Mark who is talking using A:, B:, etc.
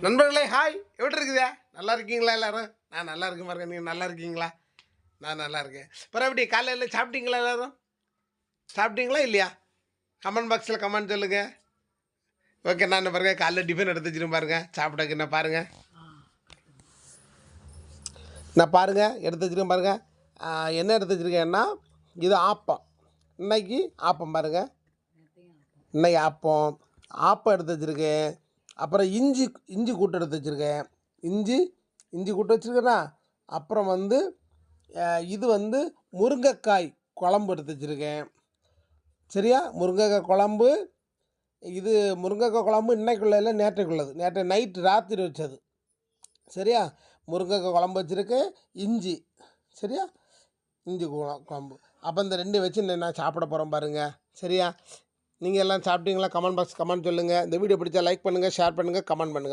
A: நண்பர்களே ஹாய், எப்படி இருக்குதா? நல்லா இருக்கீங்களா எல்லாரும்? நான் நல்லா இருக்கேன் பாருங்க. நீங்கள் நல்லா இருக்கீங்களா? நான் நல்லா இருக்கேன். அப்புறம் எப்படி காலையில் சாப்பிட்டீங்களா எல்லாரும்? சாப்பிட்டீங்களா இல்லையா? கமெண்ட் பாக்ஸில் கமெண்ட் சொல்லுங்கள். ஓகே, நான் பாருங்கள் காலைல டிஃபன் எடுத்து வச்சுருக்கேன் பாருங்கள். சாப்பிட்டக்கு என்ன பாருங்கள், நான் பாருங்கள் எடுத்து வச்சுருக்கேன் பாருங்கள். என்ன எடுத்து வச்சுருக்கேன்னா இது ஆப்பம். இன்னைக்கு ஆப்பம் பாருங்கள். இன்னைக்கு ஆப்பம் ஆப்பம் எடுத்து வச்சுருக்கேன். அப்புறம் இஞ்சி கூட்டு எடுத்து வச்சுருக்கேன். இஞ்சி கூட்டு வச்சுருக்கேன்னா அப்புறம் இது முருங்கைக்காய் குழம்பு எடுத்து வச்சுருக்கேன். சரியா? முருங்கைக்காய் குழம்பு. இது முருங்கைக்காய் குழம்பு இன்னைக்குள்ள இல்லை, நேற்றைக்குள்ளது. நேற்று நைட்டு ராத்திரி வச்சது. சரியா? முருங்கைக்காய் குழம்பு வச்சுருக்கேன். இஞ்சி. சரியா? இஞ்சி குழம்பு. அப்போ இந்த 2 வச்சு நான் சாப்பிட போகிறேன் பாருங்கள். சரியா? நீங்கள் எல்லாம் சாப்பிட்டீங்களா? கமெண்ட் பாக்ஸ் கமெண்ட் சொல்லுங்கள். இந்த வீடியோ பிடிச்சா லைக் பண்ணுங்கள், ஷேர் பண்ணுங்கள், கமெண்ட் பண்ணுங்கள்.